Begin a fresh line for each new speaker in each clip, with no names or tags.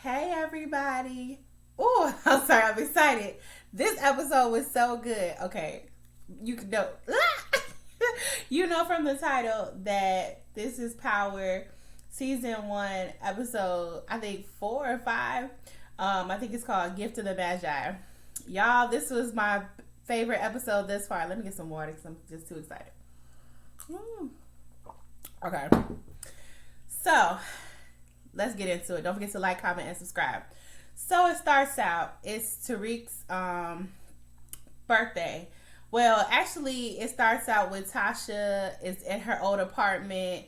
Hey everybody. Oh, I'm sorry, I'm excited. This episode was so good. Okay. You can know you know from the title that this is Power season 1 episode I think 4 or 5. I think it's called Gift of the Magi. Y'all, this was my favorite episode this far. Let me get some water because I'm just too excited. Okay. So let's get into it. Don't forget to like, comment, and subscribe. So it starts out, it's Tariq's birthday. Well, actually, it starts out with Tasha is in her old apartment.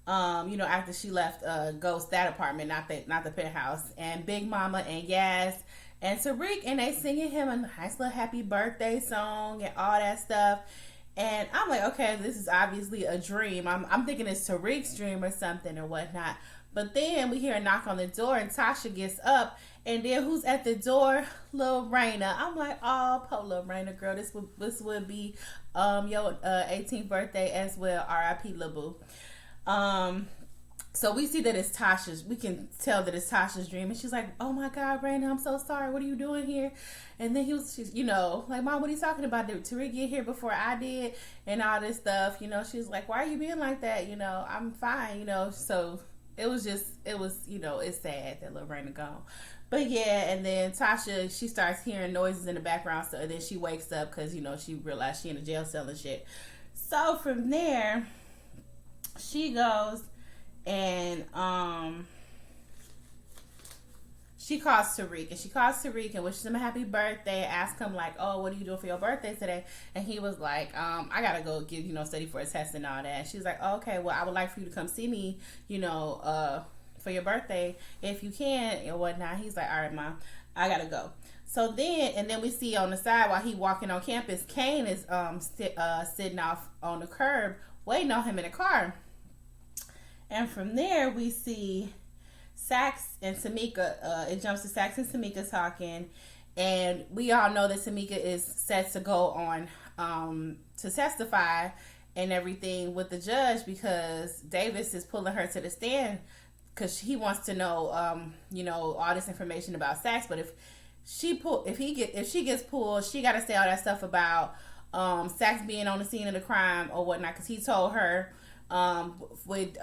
After she left Ghost that apartment, not the penthouse, and Big Mama and Yaz and Tariq, and they singing him a nice little happy birthday song and all that stuff. And I'm like, okay, this is obviously a dream. I'm thinking it's Tariq's dream or something or whatnot. But then we hear a knock on the door and Tasha gets up, and then who's at the door? Lil Raina. I'm like, oh, poor Lil Raina, girl. This would be your 18th birthday as well. R.I.P. Lil Boo. So we see that it's Tasha's. We can tell that it's Tasha's dream, and she's like, "Oh my God, Raina, I'm so sorry. What are you doing here?" And then she's like, "Mom, what are you talking about? Did Tariq get here before I did?" And all this stuff. She's like, "Why are you being like that? I'm fine." So it was, it's sad that Lil Raina gone. But yeah, and then Tasha, she starts hearing noises in the background, so then she wakes up because she realized she in a jail cell and shit. So from there, she goes and she calls Tariq and wishes him a happy birthday, asks him like, "Oh, what are you doing for your birthday today?" And he was like, "I gotta go get study for a test and all that." And she's like, "Oh, okay, well, I would like for you to come see me for your birthday if you can and whatnot." He's like, "All right, Mom, I gotta go." So then we see on the side while he walking on campus, Kane is sitting off on the curb waiting on him in the car. And from there we see Sax and Tamika. It jumps to Sax and Tamika talking, and we all know that Tamika is set to go on to testify and everything with the judge because Davis is pulling her to the stand because he wants to know all this information about Sax. But if she gets pulled, she got to say all that stuff about Sax being on the scene of the crime or whatnot, because he told her with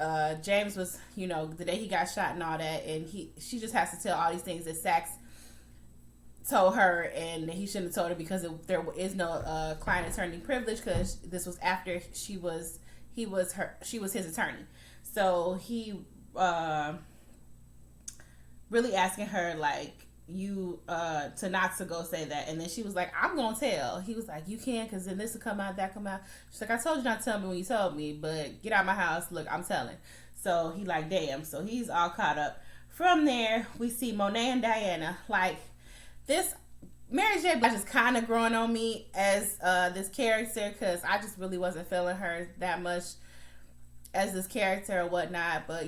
James was the day he got shot and all that, and she just has to tell all these things that Sax told her, and he shouldn't have told her because there is no client attorney privilege, because this was after she was his attorney. So he really asking her like, you to not to go say that. And then she was like, "I'm gonna tell." He was like, "You can't, because then this will come out, that come out." She's like, "I told you not to tell me when you told me, but get out of my house. Look, I'm telling." So he like, damn. So he's all caught up. From there we see Monet and Diana. Like, this Mary J. Blige is kind of growing on me as this character, because I just really wasn't feeling her that much as this character or whatnot. But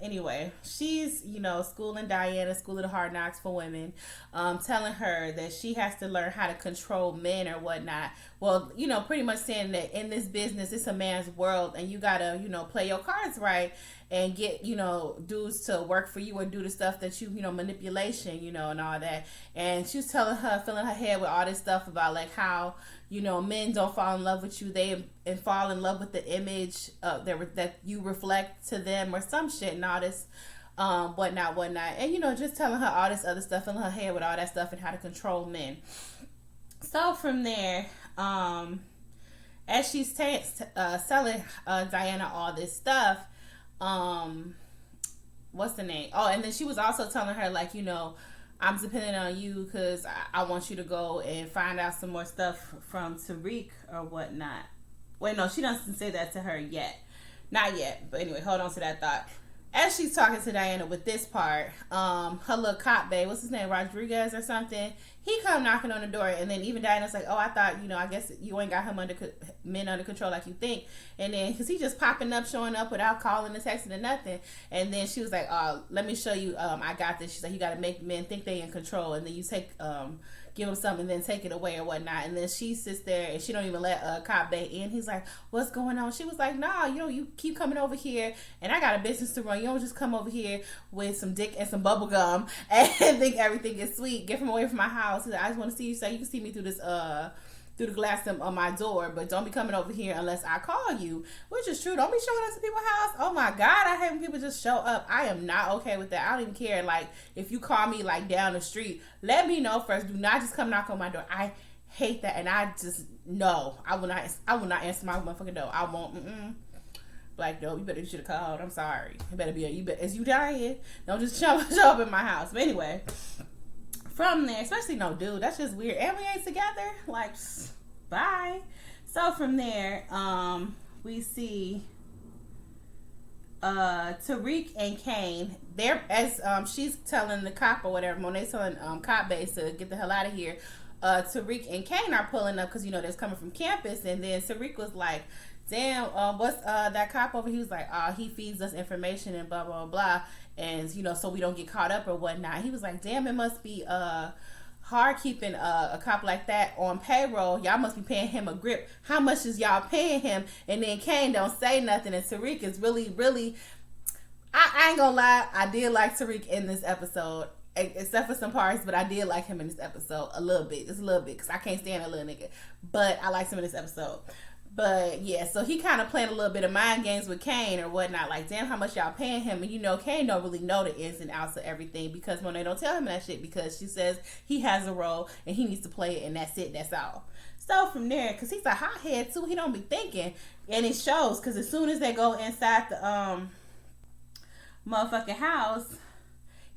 anyway, she's schooling Diana, School of the Hard Knocks for Women, telling her that she has to learn how to control men or whatnot. Well, pretty much saying that in this business it's a man's world, and you gotta play your cards right and get dudes to work for you or do the stuff that you manipulation and all that. And she's telling her, filling her head with all this stuff about like how men don't fall in love with you, they fall in love with the image that you reflect to them or some shit and all this whatnot, and just telling her all this other stuff, filling her head with all that stuff and how to control men. So from there, as she's selling Diana all this stuff, what's the name? Oh, and then she was also telling her like, I'm depending on you because I want you to go and find out some more stuff from Tariq or whatnot. Wait, no, she doesn't say that to her yet. Not yet. But anyway, hold on to that thought. As she's talking to Diana with this part, her little cop babe, what's his name, Rodriguez or something, he come knocking on the door, and then even Diana's like, "Oh, I thought, I guess you ain't got men under control like you think." And then, because he just popping up, showing up without calling and texting or nothing. And then she was like, "Oh, let me show you, I got this." She's like, "You got to make men think they in control, and then you give him something and then take it away or whatnot." And then she sits there and she don't even let Cobb Bay in. He's like, "What's going on?" She was like, "Nah, you keep coming over here and I got a business to run. You you don't just come over here with some dick and some bubble gum and think everything is sweet. Get from away from my house. I just want to see you so you can see me through this through the glass on my door, but don't be coming over here unless I call you, which is true. Don't be showing up to people's house. Oh my God, I hate when people just show up. I am not okay with that. I don't even care. Like, if you call me like down the street, let me know first. Do not just come knock on my door. I hate that, and I just no. I will not answer my motherfucking door. I won't. Like, no, you should have called. I'm sorry. It better be is you dying? Don't just show up in my house. But anyway. From there, especially no dude, that's just weird. And we ain't together. Like, bye. So from there, we see Tariq and Kane. They're as she's telling the cop or whatever, Monet's telling cop base to get the hell out of here. Tariq and Kane are pulling up because, you know, they're coming from campus, and then Tariq was like, damn, what's that cop over? He was like, he feeds us information and blah blah blah, and you know, so we don't get caught up or whatnot. He was like, damn, it must be hard keeping a cop like that on payroll. Y'all must be paying him a grip. How much is y'all paying him? And then Kane don't say nothing, and Tariq is really I ain't gonna lie, I did like Tariq in this episode, except for some parts, but I did like him in this episode a little bit, just a little bit, because I can't stand that little nigga, but I liked him in this episode. But yeah, so he kind of playing a little bit of mind games with Kane or whatnot. Like, damn, how much y'all paying him? And you know, Kane don't really know the ins and outs of everything because Monet don't tell him that shit because she says he has a role and he needs to play it, and that's it, that's all. So from there, because he's a hothead too, he don't be thinking, and it shows because as soon as they go inside the motherfucking house,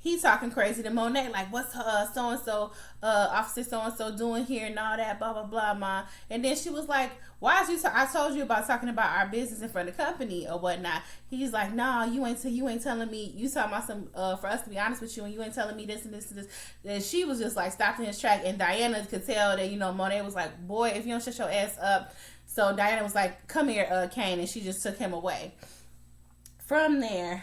he talking crazy to Monet, like, what's so-and-so, officer so-and-so doing here and all that, blah, blah, blah, ma. And then she was like, why is you, I told you about talking about our business in front of the company or whatnot. He's like, nah, you ain't telling me, you talking about some, for us to be honest with you, and you ain't telling me this and this and this. And she was just like stopped in his track, and Diana could tell that, you know, Monet was like, boy, if you don't shut your ass up. So Diana was like, come here, Kane, and she just took him away. From there,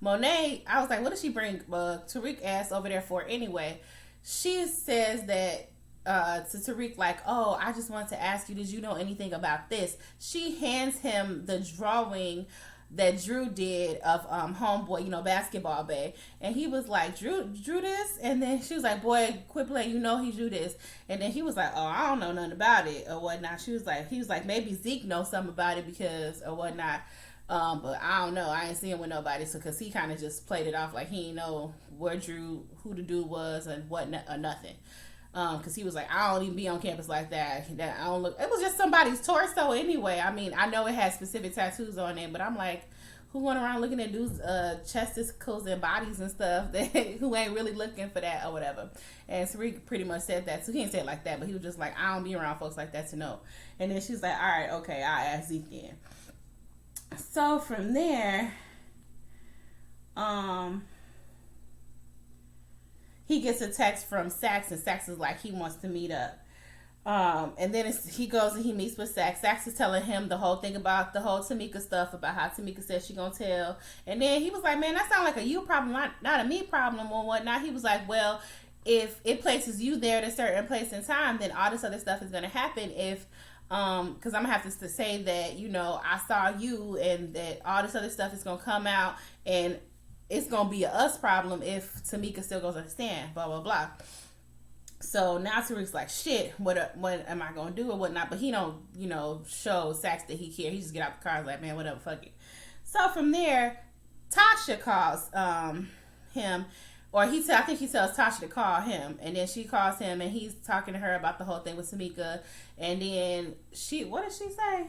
Monet, I was like, what did she bring Tariq ass over there for anyway? She says that to Tariq, like, oh, I just wanted to ask you, did you know anything about this? She hands him the drawing that Drew did of Homeboy, you know, Basketball Bay. And he was like, Drew this? And then she was like, boy, quit playing, you know he drew this. And then he was like, oh, I don't know nothing about it or whatnot. He was like, maybe Zeke knows something about it because or whatnot. But I don't know. I ain't seeing with nobody. So, cause he kind of just played it off like he didn't know where Drew, who the dude was, and what or nothing. Cause he was like, I don't even be on campus like that. I don't look. It was just somebody's torso anyway. I mean, I know it had specific tattoos on it, but I'm like, who went around looking at dudes' chesticles and bodies and stuff that who ain't really looking for that or whatever. And Tariq pretty much said that. So he didn't say it like that, but he was just like, I don't be around folks like that to know. And then she's like, all right, okay, I'll ask Zeke then. So from there, he gets a text from Sax, and Sax is like, he wants to meet up. And then he goes and he meets with Sax. Sax is telling him the whole thing about the whole Tamika stuff, about how Tamika said she gonna tell. And then he was like, man, that sounds like a you problem, not a me problem or whatnot. He was like, well, if it places you there at a certain place and time, then all this other stuff is gonna happen. If because I'm gonna have to say that, you know, I saw you and that all this other stuff is gonna come out, and it's gonna be a us problem if Tamika still goes understand, blah blah blah. So now Tariq's like, shit, what am I gonna do or whatnot? But he don't, you know, show Sax that he care. He just get out the car and like, man, whatever, fuck it. So from there, Tasha calls him. Or I think he tells Tasha to call him, and then she calls him, and he's talking to her about the whole thing with Tamika, and then what did she say?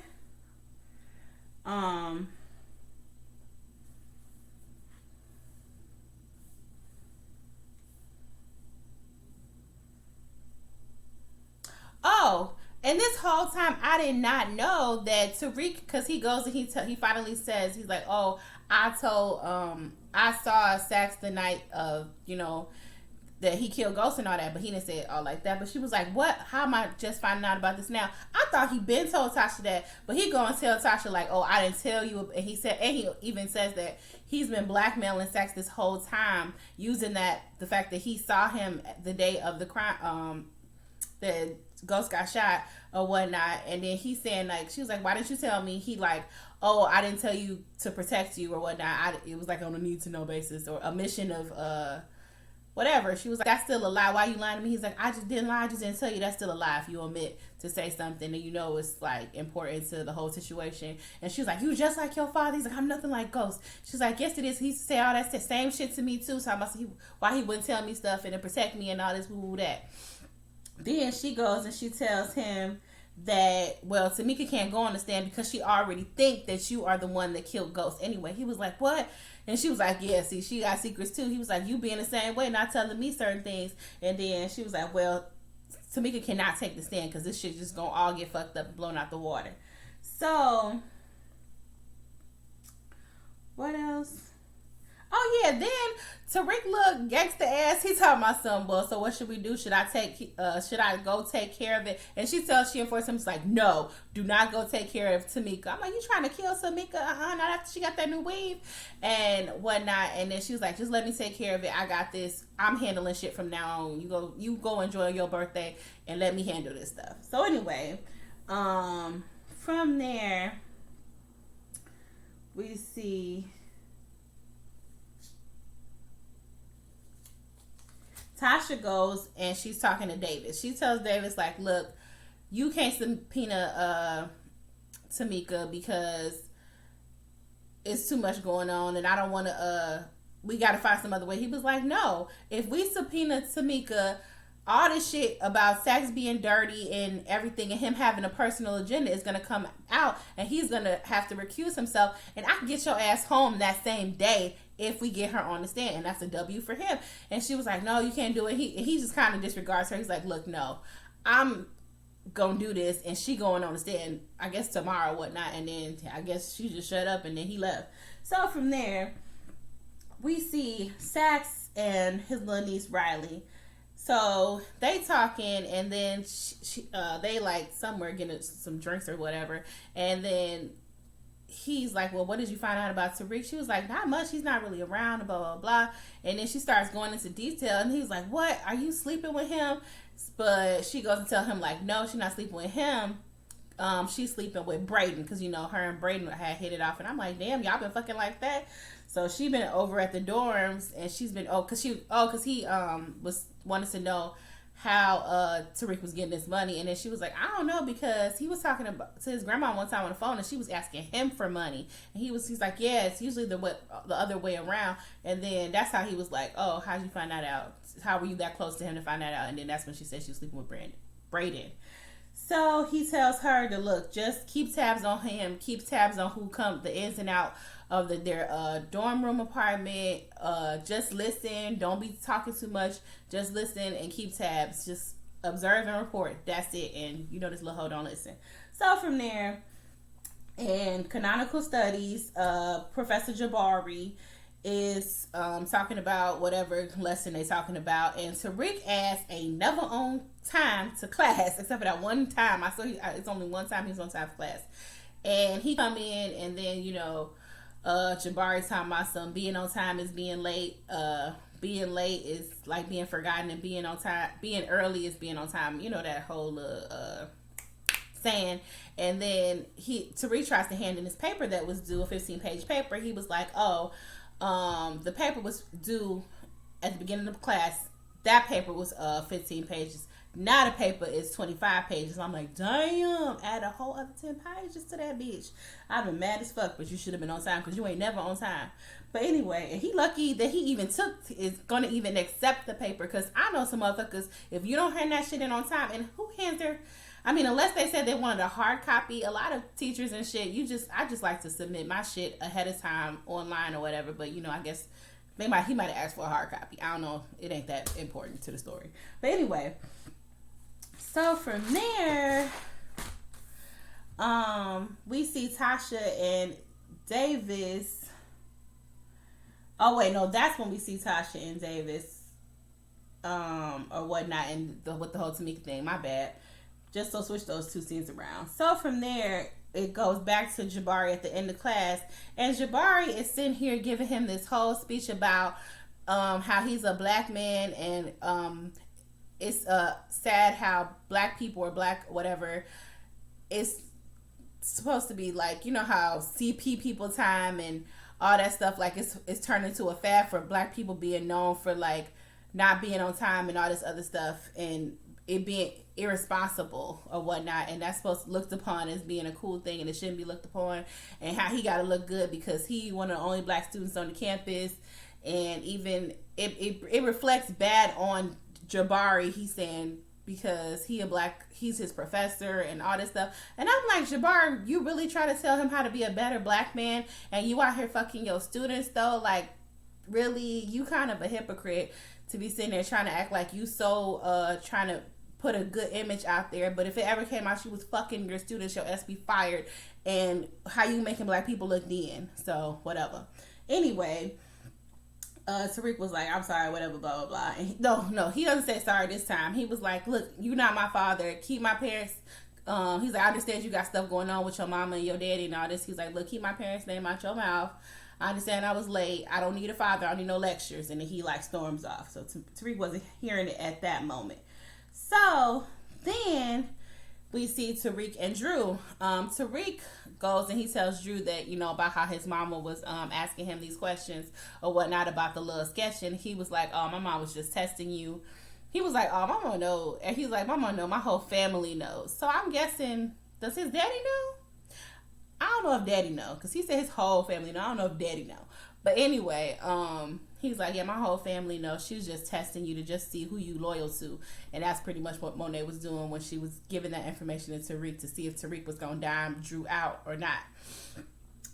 Oh, and this whole time I did not know that Tariq, because he goes and he finally says, he's like, oh, I saw Sax the night of, you know, that he killed Ghost and all that, but he didn't say it all like that. But she was like, what? How am I just finding out about this now? I thought he been told Tasha that, but he go and tell Tasha like, oh, I didn't tell you. And he even says that he's been blackmailing Sax this whole time, using the fact that he saw him the day of the crime, that Ghost got shot or whatnot. And then he's saying, like, she was like, why didn't you tell me? He like, oh, I didn't tell you to protect you or whatnot. It was like on a need to know basis or a mission of whatever. She was like, that's still a lie. Why you lying to me? He's like, I just didn't lie. I just didn't tell you. That's still a lie if you omit to say something and you know it's like important to the whole situation. And she was like, you just like your father. He's like, I'm nothing like Ghost. She's like, yes it is. He used to say all that same shit to me too. So I must why he wouldn't tell me stuff and to protect me and all this woo that. Then she goes and she tells him that, well, Tamika can't go on the stand because she already think that you are the one that killed Ghost anyway. He was like, what? And she was like, yeah, see, she got secrets too. He was like, you being the same way, not telling me certain things. And then she was like, well, Tamika cannot take the stand because this shit just gonna all get fucked up and blown out the water. So, what else? Oh yeah, then Tariq look gangsta ass. He talking about something, boy. So what should we do? Should I go take care of it? And she tells she enforced him. She's like, no, do not go take care of Tamika. I'm like, you trying to kill Tamika? Not after she got that new weave and whatnot. And then she was like, just let me take care of it. I got this. I'm handling shit from now on. You go enjoy your birthday and let me handle this stuff. So anyway, from there we see Tasha goes and she's talking to Davis. She tells Davis, like, look, you can't subpoena Tamika because it's too much going on and I don't want to, we got to find some other way. He was like, no, if we subpoena Tamika, all this shit about Saxe being dirty and everything and him having a personal agenda is going to come out and he's going to have to recuse himself and I can get your ass home that same day if we get her on the stand, and that's a W for him. And she was like, no, you can't do it. He just kind of disregards her. He's like, look, no, I'm gonna do this, and she going on the stand, I guess tomorrow or whatnot, and then I guess she just shut up and then he left. So from there, we see Saxe and his little niece Riley. So they talking, and then they like somewhere getting some drinks or whatever, and then he's like, well, what did you find out about Tariq? She was like, not much. He's not really around, blah, blah, blah. And then she starts going into detail, and he's like, what? Are you sleeping with him? But she goes and tell him, like, no, she's not sleeping with him. She's sleeping with Brayden, because, you know, her and Brayden had hit it off. And I'm like, damn, y'all been fucking like that? So she been over at the dorms, and she's been, because he wanted to know how Tariq was getting this money. And then she was like, I don't know, because he was talking to his grandma one time on the phone and she was asking him for money, and he's like, yeah, it's usually the other way around. And then that's how he was like, oh, how'd you find that out? How were you that close to him to find that out? And then that's when she said she was sleeping with Brayden. So he tells her to look, just keep tabs on him, keep tabs on who come, the ins and out of their dorm room apartment. Just listen, don't be talking too much, just listen and keep tabs, just observe and report, that's it. And you know this little hoe don't listen. So from there, in canonical studies, Professor Jabari is talking about whatever lesson they talking about, and Tariq asked a never on time to class, except for that one time. I saw it's only one time he was on time for class, and he come in, and then, you know, Jabari talking about some being on time is being late. Being late is like being forgotten, and being on time, being early is being on time. You know that whole saying. And then Tariq tries to hand in his paper that was due, a 15-page paper. He was like, oh, the paper was due at the beginning of class. That paper was 15 pages. Now the paper is 25 pages. I'm like, damn, add a whole other 10 pages to that bitch. I've been mad as fuck, but you should have been on time, because you ain't never on time. But anyway, and he lucky that he even is going to even accept the paper, because I know some motherfuckers, if you don't hand that shit in on time, and who hands their, I mean, unless they said they wanted a hard copy, a lot of teachers and shit, I just like to submit my shit ahead of time online or whatever. But, you know, I guess he might have asked for a hard copy. I don't know. It ain't that important to the story. But anyway, so from there, we see Tasha and Davis. Oh wait, no, that's when we see Tasha and Davis, or whatnot, and with the whole Tamika thing. My bad. Just so switch those two scenes around. So from there, it goes back to Jabari at the end of class, and Jabari is sitting here giving him this whole speech about how he's a black man, and it's sad how black people or black whatever it's supposed to be like, you know how CP people time and all that stuff, like it's turned into a fad for black people being known for like not being on time and all this other stuff, and it being irresponsible or whatnot, and that's supposed to looked upon as being a cool thing, and it shouldn't be looked upon, and how he got to look good because he one of the only black students on the campus, and even it reflects bad on Jabari. He's saying because he's his professor and all this stuff, and I'm like, Jabari, you really try to tell him how to be a better black man, and you out here fucking your students though? Like, really, you kind of a hypocrite to be sitting there trying to act like you so trying to put a good image out there, but if it ever came out she was fucking your students, your ass be fired. And how you making black people look then? So whatever. Anyway, Tariq was like, I'm sorry, whatever, blah blah blah. And no, he doesn't say sorry this time. He was like, look, you're not my father. Keep my parents. He's like, I understand you got stuff going on with your mama and your daddy and all this. He's like, look, keep my parents' name out your mouth. I understand I was late. I don't need a father. I don't need no lectures. And then he like storms off. So Tariq wasn't hearing it at that moment. So then we see Tariq and Drew. Tariq goes and he tells Drew that, you know, about how his mama was asking him these questions or whatnot about the little sketch. And he was like, oh, my mom was just testing you. He was like, oh, mama know. And he's like, mama know. My whole family knows. So I'm guessing, does his daddy know? I don't know if daddy know, because he said his whole family know. I don't know if daddy know. But anyway, he's like, yeah, my whole family knows. She was just testing you to just see who you loyal to. And that's pretty much what Monet was doing when she was giving that information to Tariq to see if Tariq was going to dime Drew out or not.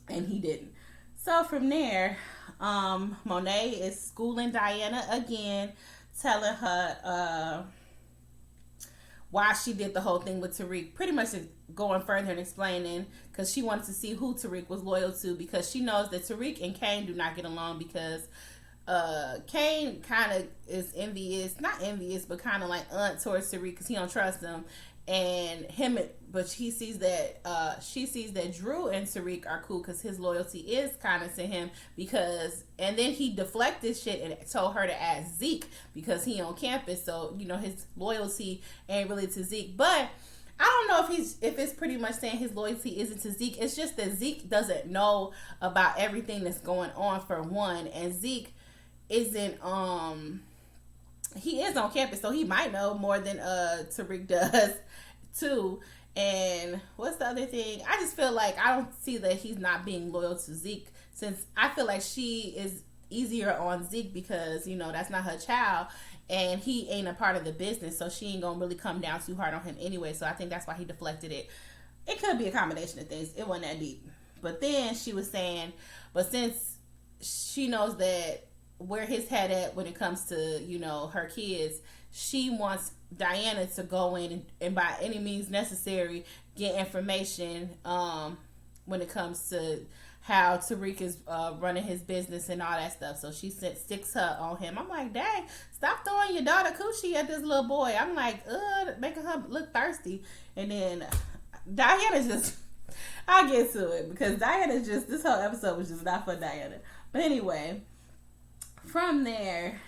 And he didn't. So from there, Monet is schooling Diana again, telling her why she did the whole thing with Tariq. Pretty much going further and explaining, because she wanted to see who Tariq was loyal to, because she knows that Tariq and Kane do not get along, because Kane kind of is envious, not envious, but kind of like towards Tariq because he don't trust him, and him. But she sees that Drew and Tariq are cool because his loyalty is kind of to him, because, and then he deflected shit and told her to ask Zeke because he on campus, so you know his loyalty ain't really to Zeke. But I don't know if it's pretty much saying his loyalty isn't to Zeke. It's just that Zeke doesn't know about everything that's going on, for one, and Zeke isn't he is on campus, so he might know more than Tariq does too. And what's the other thing? I just feel like I don't see that he's not being loyal to Zeke, since I feel like she is easier on Zeke because, you know, that's not her child and he ain't a part of the business, so she ain't gonna really come down too hard on him anyway. So I think that's why he deflected it. It could be a combination of things. It wasn't that deep. But then she was saying, but since she knows that where his head at when it comes to, you know, her kids, she wants Diana to go in and by any means necessary get information when it comes to how Tariq is running his business and all that stuff. So she sticks her on him. I'm like, dang, stop throwing your daughter coochie at this little boy. I'm like, making her look thirsty. And then Diana just, I'll get to it, because Diana just, this whole episode was just not for Diana. But anyway, from there,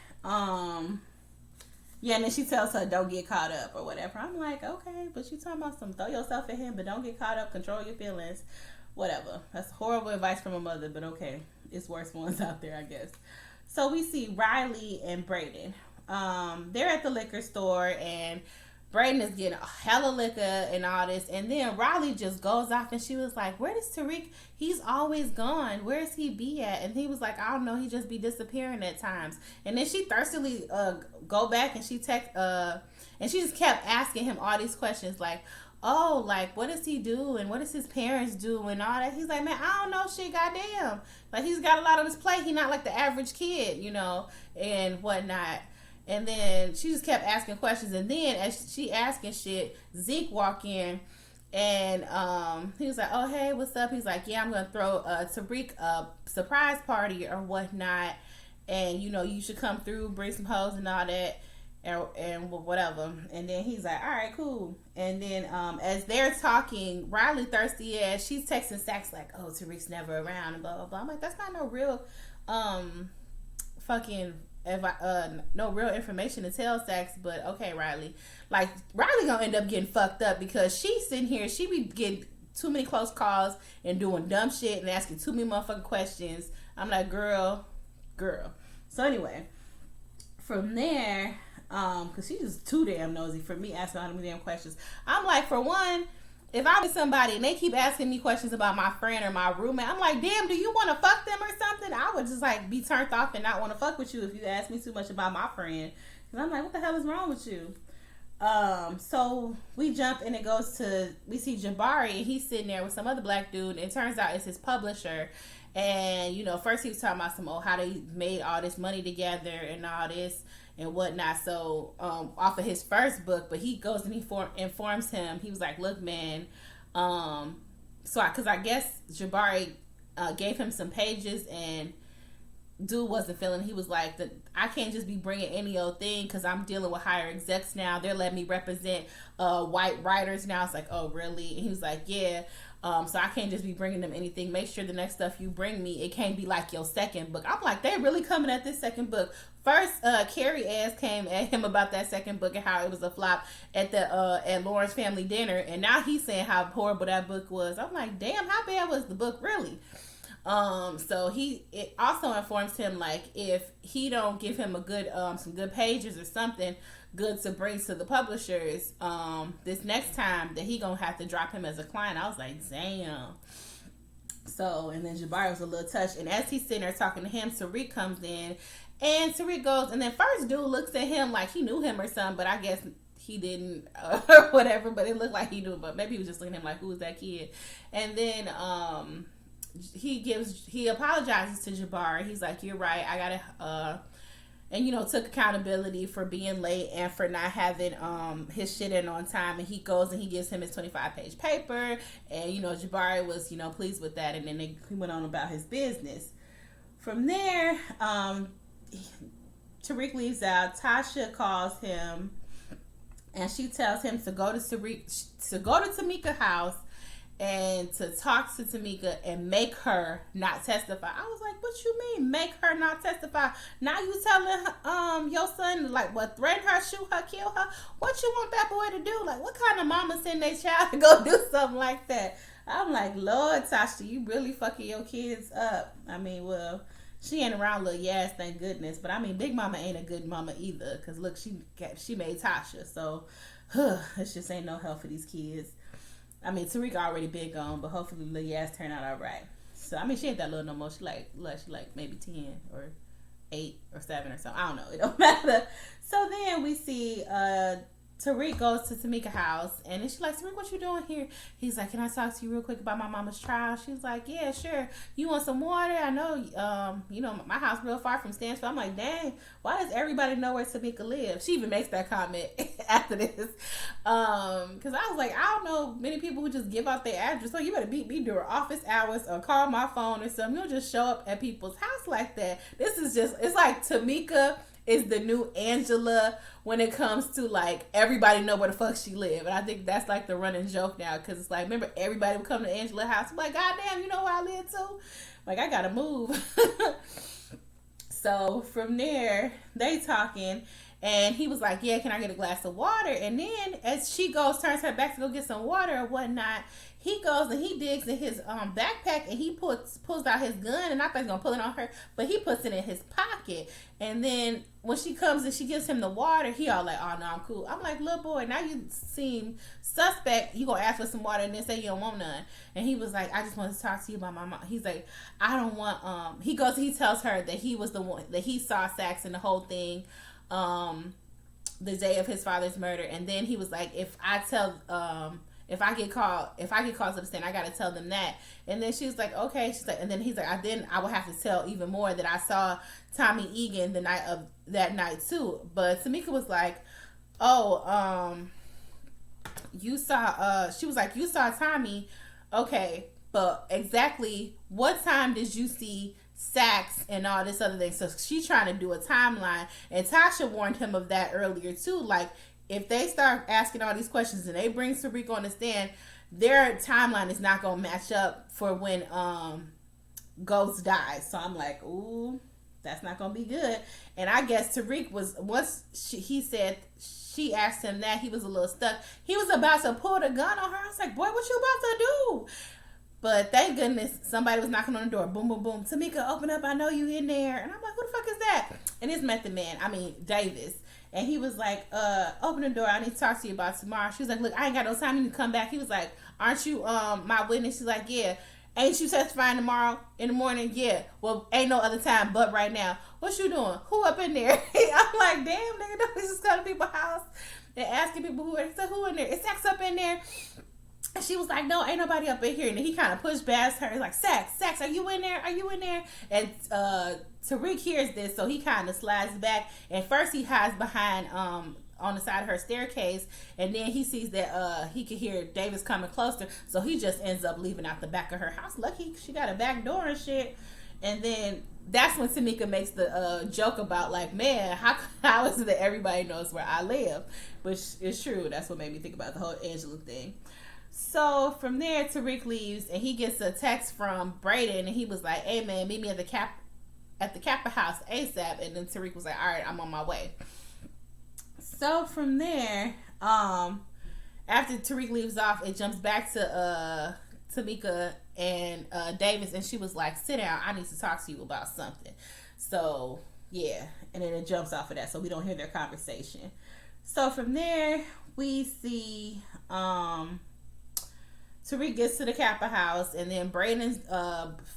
yeah, and then she tells her, don't get caught up or whatever. I'm like, okay, but you talking about some throw yourself at him, but don't get caught up, control your feelings, whatever. That's horrible advice from a mother, but okay. It's worse ones out there, I guess. So we see Riley and Brayden. They're at the liquor store, and Brayden is getting a hella liquor and all this, and then Riley just goes off, and she was like, where does Tariq, he's always gone, where's he be at? And he was like, I don't know, he just be disappearing at times. And then she thirstily go back, and she and she just kept asking him all these questions, like, oh, like, what does he do, and what does his parents do, and all that. He's like, man, I don't know shit, goddamn. Like, he's got a lot on his plate, he not like the average kid, you know, and whatnot. And then she just kept asking questions. And then as she asking shit, Zeke walk in, and he was like, oh, hey, what's up? He's like, yeah, I'm going to throw Tariq a surprise party or whatnot. And, you know, you should come through, bring some hoes and all that, and whatever. And then he's like, all right, cool. And then as they're talking, Riley thirsty ass, she's texting Sax like, oh, Tariq's never around and blah, blah, blah. I'm like, that's not no real fucking no real information to tell Sax, but okay, Riley. Like, Riley gonna end up getting fucked up because she's sitting here, she be getting too many close calls and doing dumb shit and asking too many motherfucking questions. I'm like, girl. So anyway, from there, because she's just too damn nosy for me asking all them damn questions. I'm like, for one, if I'm with somebody and they keep asking me questions about my friend or my roommate, I'm like, damn, do you want to fuck them or something? I would just like be turned off and not want to fuck with you if you ask me too much about my friend. Because I'm like, what the hell is wrong with you? So we jump and it goes to, we see Jabari and he's sitting there with some other black dude, and it turns out it's his publisher. And, you know, first he was talking about how they made all this money together and all this and whatnot. So, off of his first book, but he goes and he informs him. He was like, look, man, because I guess Jabari gave him some pages and dude wasn't feeling. He was like, I can't just be bringing any old thing because I'm dealing with higher execs now. They're letting me represent white writers now. It's like, oh, really? And he was like, yeah. So I can't just be bringing them anything. Make sure the next stuff you bring me, it can't be like your second book. I'm like, they really coming at this second book. First, Carrie ass came at him about that second book and how it was a flop at Lauren's family dinner, and now he's saying how horrible that book was. I'm like, damn, how bad was the book really? So it also informs him, like, if he don't give him a good some good pages or something good to bring to the publishers this next time, that he gonna have to drop him as a client. I was like, damn. So, and then Jabari was a little touched, and as he's sitting there talking to him, Tariq comes in, and Tariq goes, and then first dude looks at him like he knew him or something, but I guess he didn't or whatever, but it looked like he knew, but maybe he was just looking at him like, who is that kid? And then he apologizes to Jabari. He's like, you're right, I gotta and, you know, took accountability for being late and for not having his shit in on time. And he goes and he gives him his 25-page paper. And, you know, Jabari was, you know, pleased with that. And then he went on about his business. From there, Tariq leaves out. Tasha calls him and she tells him to go to Tamika's house and to talk to Tamika and make her not testify. I was like, what you mean, make her not testify? Now you telling your son, like, what, threaten her, shoot her, kill her? What you want that boy to do? Like, what kind of mama send their child to go do something like that? I'm like, Lord, Tasha, you really fucking your kids up. I mean, well, she ain't around little Yas, thank goodness. But I mean, Big Mama ain't a good mama either. Because look, she made Tasha. So, it just ain't no help for these kids. I mean, Tariq already been gone, but hopefully Lil Yas turn out all right. So, I mean, she ain't that little no more. She like maybe 10 or 8 or 7 or something. I don't know. It don't matter. So then we see Tariq goes to Tamika's house, and then she's like, Tariq, what you doing here? He's like, can I talk to you real quick about my mama's trial? She's like, yeah, sure. You want some water? I know, you know, my house real far from Stanford. I'm like, dang, why does everybody know where Tamika lives? She even makes that comment after this. Because I was like, I don't know many people who just give out their address. So you better beat me during office hours or call my phone or something. You don't just show up at people's house like that. This is just, it's like Tamika is the new Angela when it comes to, like, everybody know where the fuck she live. And I think that's like the running joke now, because it's like, remember, everybody would come to Angela's house. I'm like, goddamn, you know where I live too? Like, I gotta move. So from there, they talking, and he was like, yeah, can I get a glass of water? And then as she turns her back to go get some water or whatnot, he goes and he digs in his backpack and he pulls out his gun, and I thought he's gonna pull it on her, but he puts it in his pocket. And then when she comes and she gives him the water, he all like, oh no, I'm cool. I'm like, little boy, now you seem suspect. You gonna ask for some water and then say you don't want none. And he was like, I just want to talk to you about my mom. He's like, I don't want he tells her that he was the one that he saw Sax in the whole thing the day of his father's murder. And then he was like, if I get called to the stand, I gotta tell them that. And then she was like, okay. She's like, and then he's like, I will have to tell even more that I saw Tommy Egan the night of that night too. But Tamika was like, oh, you saw she was like, you saw Tommy, okay, but exactly what time did you see Sax and all this other thing? So she's trying to do a timeline, and Tasha warned him of that earlier too. Like, if they start asking all these questions and they bring Tariq on the stand, their timeline is not going to match up for when Ghost dies. So I'm like, ooh, that's not gonna be good. And I guess Tariq was, once he said, she asked him that, he was a little stuck. He was about to pull the gun on her. I was like, boy, what you about to do? But thank goodness somebody was knocking on the door. Boom, boom, boom. Tamika, open up. I know you in there. And I'm like, who the fuck is that? And it's Method Man. I mean, Davis. And he was like, open the door. I need to talk to you about tomorrow. She was like, look, I ain't got no time. You can come back. He was like, aren't you my witness? She's like, yeah. Ain't you testifying tomorrow in the morning? Yeah. Well, ain't no other time but right now. What you doing? Who up in there? I'm like, damn, nigga, don't we just go to people's house and asking people who are. He said, who in there? Is Sax up in there? And she was like, no, ain't nobody up in here. And then he kind of pushed past her. He's like, Sax, are you in there? Are you in there? And Tariq hears this, so he kind of slides back. And first he hides behind on the side of her staircase. And then he sees that he could hear Davis coming closer. So he just ends up leaving out the back of her house. Lucky she got a back door and shit. And then that's when Tamika makes the joke about, like, man, how is it that everybody knows where I live? Which is true. That's what made me think about the whole Angela thing. So from there, Tariq leaves and he gets a text from Brayden, and he was like, hey man, meet me at the Kappa house ASAP. And then Tariq was like, all right, I'm on my way. So from there, after Tariq leaves off, it jumps back to Tamika and Davis, and she was like, sit down, I need to talk to you about something. So yeah, and then it jumps off of that, so we don't hear their conversation. So from there, we see Tariq gets to the Kappa house, and then Brayden's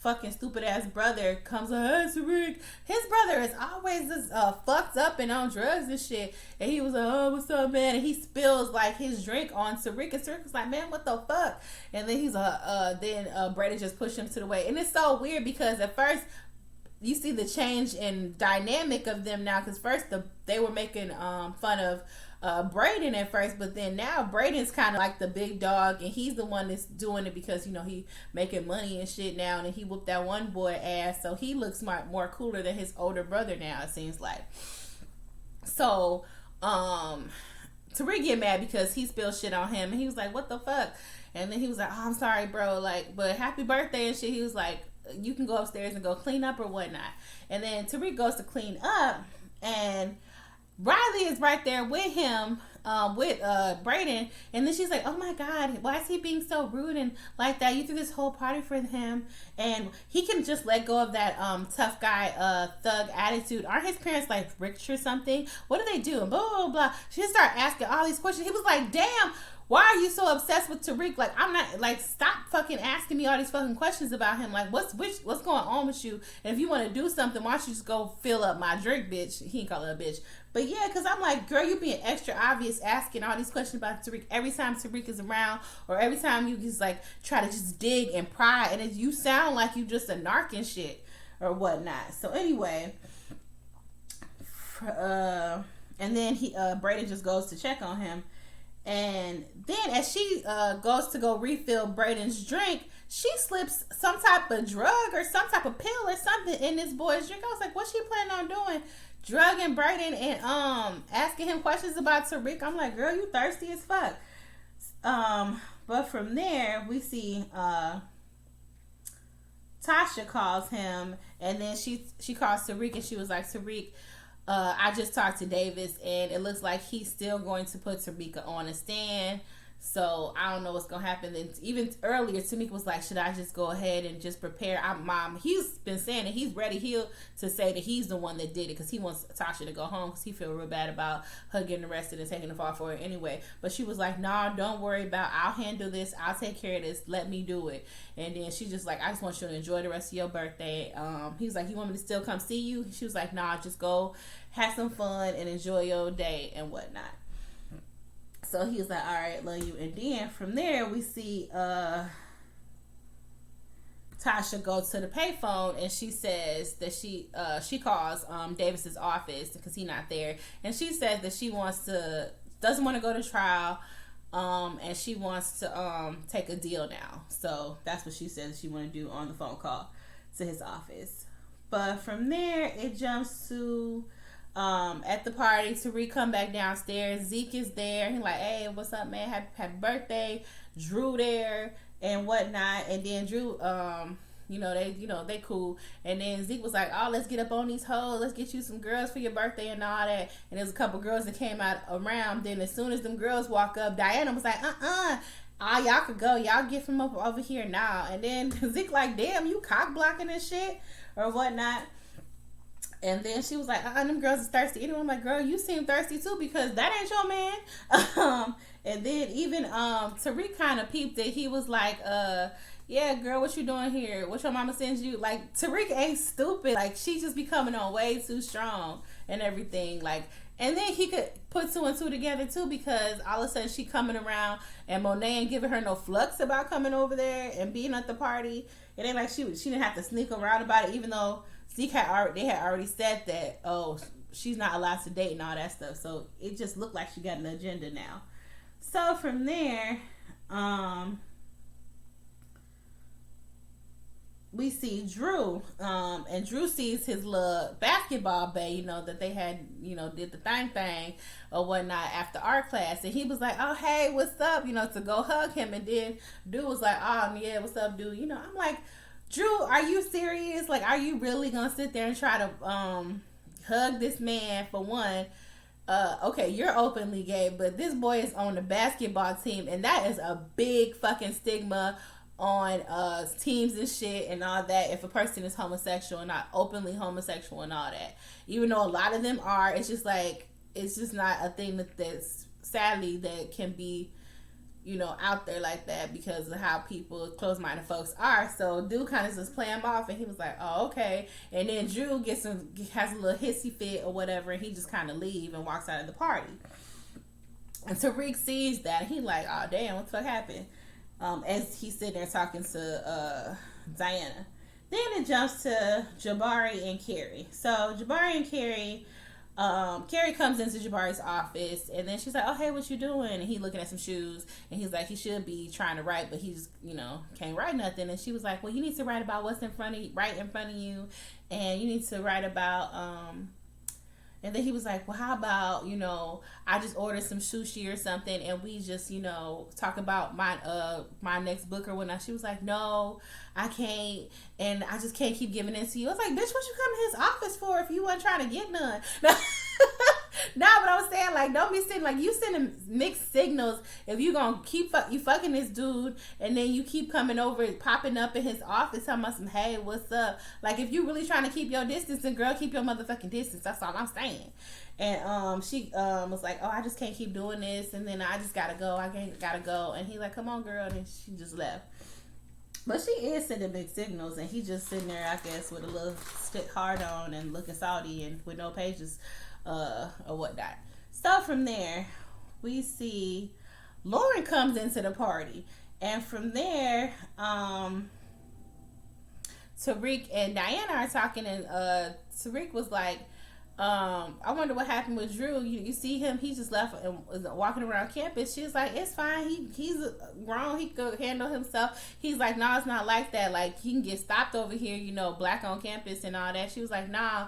fucking stupid ass brother comes like, hey Tariq. His brother is always just fucked up and on drugs and shit. And he was like, oh, what's up, man? And he spills like his drink on Tariq, and Tariq was like, man, what the fuck? And then he's Brayden just pushed him to the way. And it's so weird because at first you see the change in dynamic of them now, because first they were making fun of Brayden at first, but then now Brayden's kind of like the big dog, and he's the one that's doing it because, you know, he making money and shit now, and he whooped that one boy ass, so he looks more cooler than his older brother now, it seems like. So Tariq get mad because he spilled shit on him, and he was like, what the fuck? And then he was like, oh, I'm sorry, bro, like, but happy birthday and shit. He was like, you can go upstairs and go clean up or whatnot. And then Tariq goes to clean up, and Riley is right there with him, with Brayden, and then she's like, oh my god, why is he being so rude and like that? You threw this whole party for him, and he can just let go of that tough guy thug attitude. Aren't his parents like rich or something? What do they do? And blah blah blah. She just started asking all these questions. He was like, damn, why are you so obsessed with Tariq? Like, I'm not, like, stop fucking asking me all these fucking questions about him. Like, what's going on with you? And if you want to do something, why don't you just go fill up my drink, bitch? He ain't call her a bitch. But yeah, because I'm like, girl, you being extra obvious asking all these questions about Tariq every time Tariq is around, or every time you just, like, try to just dig and pry, and you sound like you just a narc and shit or whatnot. So anyway, and then Brayden just goes to check on him. And then as she goes to go refill Brayden's drink, she slips some type of drug or some type of pill or something in this boy's drink. I was like, what's she planning on doing? Drugging Brayden and asking him questions about Tariq. I'm like, girl, you thirsty as fuck. But from there, we see Tasha calls him, and then she calls Tariq, and she was like, Tariq, I just talked to Davis, and it looks like he's still going to put Tamika on a stand. So I don't know what's gonna happen. And even earlier, Tamika was like, "Should I just go ahead and just prepare?" Mom, he's been saying that he's ready to say that he's the one that did it because he wants Tasha to go home because he feel real bad about her getting arrested and taking the fall for it anyway. But she was like, "Nah, don't worry about. I'll handle this. I'll take care of this. Let me do it." And then she just like, "I just want you to enjoy the rest of your birthday." He was like, "You want me to still come see you?" She was like, "Nah, just go have some fun and enjoy your day and whatnot." So he was like, all right, love you. And then from there, we see Tasha go to the payphone, and she says that she calls Davis's office because he's not there. And she says that she doesn't want to go to trial, and she wants to take a deal now. So that's what she says she want to do on the phone call to his office. But from there, it jumps to... at the party, Tariq come back downstairs. Zeke is there. He's like, "Hey, what's up, man? Happy birthday." Drew there and whatnot. And then Drew they cool. And then Zeke was like, oh, let's get up on these hoes, let's get you some girls for your birthday and all that. And there's a couple girls that came out around. Then as soon as them girls walk up, Diana was like, y'all could go, y'all get from over here now. And then Zeke like, damn, you cock blocking this shit or whatnot. And then she was like, them girls is thirsty. Anyway, I'm like, girl, you seem thirsty too, because that ain't your man. And then even Tariq kind of peeped it. He was like, yeah, girl, what you doing here? What your mama sends you? Like, Tariq ain't stupid. Like, she just be coming on way too strong and everything. Like, and then he could put 2 and 2 together too, because all of a sudden she coming around and Monet ain't giving her no flux about coming over there and being at the party. It ain't like she didn't have to sneak around about it, even though they had already said that, oh, she's not allowed to date and all that stuff. So it just looked like she got an agenda now. So from there, we see Drew, and Drew sees his little basketball bae, that they had, did the thing or whatnot after art class. And he was like, oh, hey, what's up? To go hug him. And then Dude was like, oh, yeah, what's up, dude? I'm like, Drew, are you serious? Like, are you really gonna sit there and try to hug this man for one? Okay, you're openly gay, but this boy is on the basketball team, and that is a big fucking stigma on teams and shit and all that. If a person is homosexual and not openly homosexual and all that, even though a lot of them are, it's just not a thing that's sadly that can be out there like that, because of how people, close-minded folks are. So Dude kind of just play him off, and he was like, oh, okay. And then Drew has a little hissy fit or whatever, and he just kind of leave and walks out of the party. And Tariq sees that, he like, oh, damn, what the fuck happened? As he's sitting there talking to Diana. Then it jumps to Jabari and Carrie. So Jabari and Carrie, Carrie comes into Jabari's office, and then she's like, oh, hey, what you doing? And he looking at some shoes, and he's like, he should be trying to write, but he's, can't write nothing. And she was like, well, you need to write about what's right in front of you, and you need to write about, and then he was like, well, how about, I just ordered some sushi or something, and we just, talk about my next book or whatnot. She was like, no, I can't, and I just can't keep giving in to you. I was like, bitch, what you come to his office for if you weren't trying to get none? Nah, but I was saying, like, don't be sitting, like, you sending mixed signals if you gonna keep you fucking this dude, and then you keep coming over, popping up in his office, talking about some, hey, what's up? Like, if you really trying to keep your distance, then girl, keep your motherfucking distance. That's all I'm saying. And she was like, oh, I just can't keep doing this, and then I just gotta go. Gotta go. And he like, come on, girl, and she just left. But she is sending big signals, and he just sitting there, I guess, with a little stick hard on and looking salty and with no pages or whatnot. So from there, we see Lauren comes into the party, and from there, Tariq and Diana are talking, and Tariq was like, I wonder what happened with Drew. You see him, he just left and was walking around campus. She was like, it's fine, he's grown, he could handle himself. He's like, no, it's not like that, like he can get stopped over here, black on campus and all that. She was like, nah,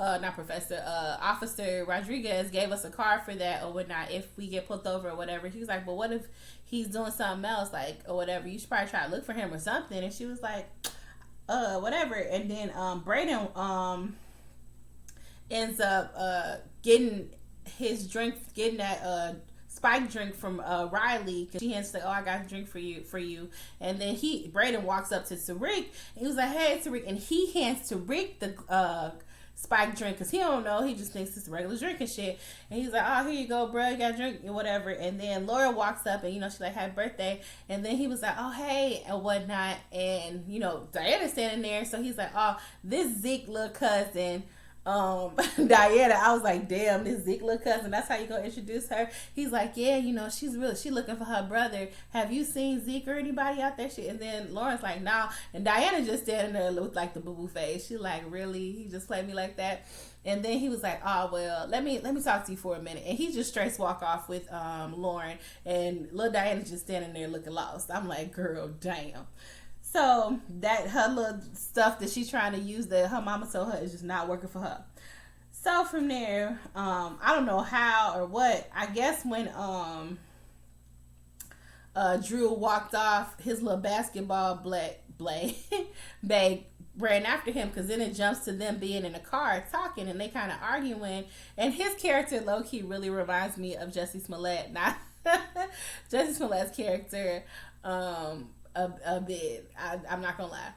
Officer Rodriguez gave us a card for that or whatnot if we get pulled over or whatever. He was like, but what if he's doing something else, like, or whatever? You should probably try to look for him or something. And she was like, whatever. And then Braden ends up getting that spike drink from Riley, because she hands like, oh, I got a drink for you. And then Braden walks up to Tariq, and he was like, hey, Tariq, and he hands Tariq the spike drink, because he don't know, he just thinks it's a regular drink and shit. And he's like, oh, here you go, bro, you got a drink or whatever. And then Laura walks up, and she's like, happy birthday. And then he was like, oh, hey, and whatnot. And Diana's standing there, so he's like, oh, this Zeke little cousin, Diana. I was like, damn, this Zeke little cousin, that's how you gonna introduce her? He's like, yeah, she looking for her brother. Have you seen Zeke or anybody out there? And then Lauren's like, nah. And Diana just standing there with like the boo-boo face. She like, really? He just played me like that? And then he was like, oh, well, let me talk to you for a minute. And he just straight walk off with Lauren, and little Diana just standing there looking lost. I'm like, girl, damn. So that her little stuff that she's trying to use that her mama told her is just not working for her. So from there, I don't know how or what. I guess when Drew walked off, his little basketball bag ran after him, because then it jumps to them being in a car talking, and they kind of arguing, and his character low-key really reminds me of Jussie Smollett, not Jussie Smollett's character, a bit. I'm not gonna lie.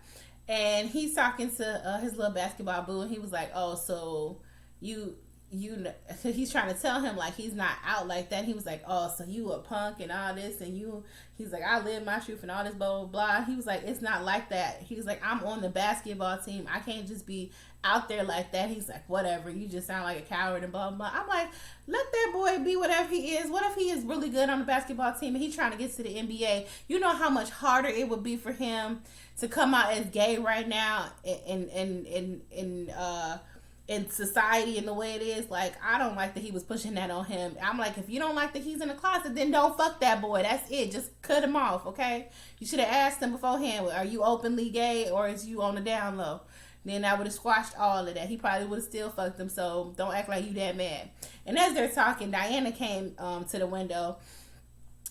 And he's talking to his little basketball boo, and he was like, oh, so you he's trying to tell him like he's not out like that. He was like, oh, so you a punk and all this, and he's like, I live my truth and all this blah blah blah. He was like, it's not like that. He was like, I'm on the basketball team, I can't just be out there like that. He's like, whatever, you just sound like a coward and blah blah blah. I'm like, let that boy be whatever he is. What if he is really good on the basketball team and he's trying to get to the NBA? You know how much harder it would be for him to come out as gay right now in society and the way it is. Like, I don't like that he was pushing that on him. I'm like, if you don't like that he's in the closet, then don't fuck that boy. That's it. Just cut him off, okay? You should have asked him beforehand, are you openly gay or is you on the down low? Then I would have squashed all of that. He probably would have still fucked him, so don't act like you that mad. And as they're talking, Diana came to the window.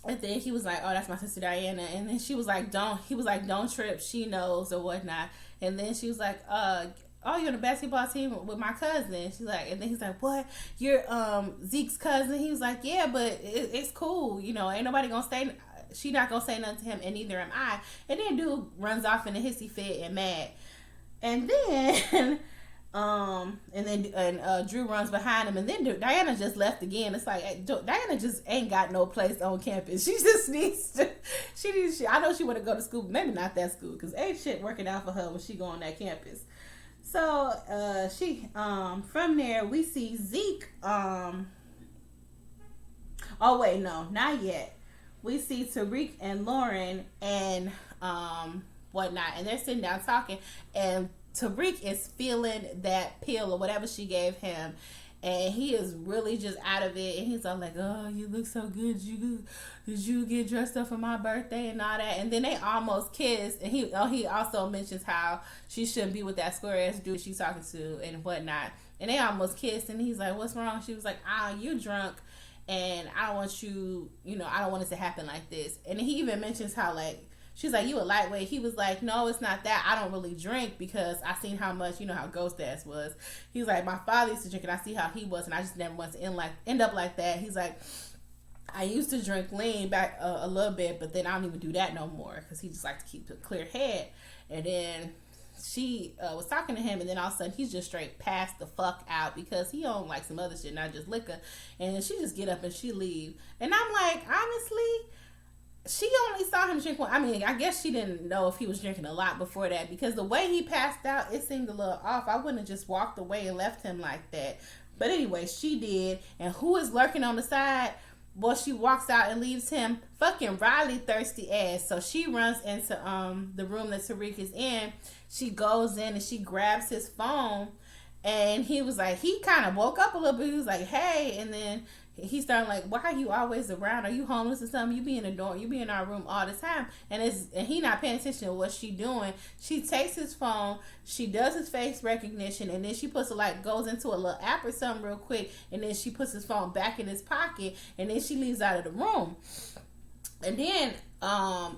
And then he was like, oh, that's my sister Diana. And then she was like, don't trip, she knows or whatnot. And then she was like, oh, you're on the basketball team with my cousin. She's like, and then he's like, what? You're Zeke's cousin? He was like, yeah, but it's cool. You know, ain't nobody gonna say, she not gonna say nothing to him, and neither am I. And then dude runs off in a hissy fit and mad. And then, Drew runs behind him, and then Diana just left again. It's like, Diana just ain't got no place on campus. She just needs to, I know she want to go to school, but maybe not that school, because ain't shit working out for her when she go on that campus. So, from there, we see Zeke, oh wait, no, not yet. We see Tariq and Lauren and, whatnot, and they're sitting down talking, and Tariq is feeling that pill or whatever she gave him, and he is really just out of it, and he's all like, oh, you look so good, did you get dressed up for my birthday and all that? And then they almost kiss, and he also mentions how she shouldn't be with that square ass dude she's talking to and whatnot, and they almost kissed, and he's like, what's wrong? She was like, you drunk, and I don't want you, I don't want it to happen like this. And he even mentions how, like, she's like, you a lightweight. He was like, no, it's not that. I don't really drink because I seen how much, how Ghost Ass was. He's like, my father used to drink and I see how he was, and I just never want to end up like that. He's like, I used to drink lean back a little bit, but then I don't even do that no more because he just like to keep a clear head. And then she was talking to him, and then all of a sudden he's just straight passed the fuck out because he on like some other shit, not just liquor. And then she just get up and she leave. And I'm like, honestly, she only saw him drink one. I mean, I guess she didn't know if he was drinking a lot before that, because the way he passed out, it seemed a little off. I wouldn't have just walked away and left him like that. But anyway, she did. And who is lurking on the side? Well, she walks out and leaves him. Fucking Riley thirsty ass. So she runs into the room that Tariq is in. She goes in and she grabs his phone. And he was like, he kind of woke up a little bit. He was like, hey. And then he started like, why are you always around? Are you homeless or something? You be in the dorm, you be in our room all the time. And he not paying attention to what she doing. She takes his phone, she does his face recognition, and then she puts it like, goes into a little app or something real quick, and then she puts his phone back in his pocket, and then she leaves out of the room. And then,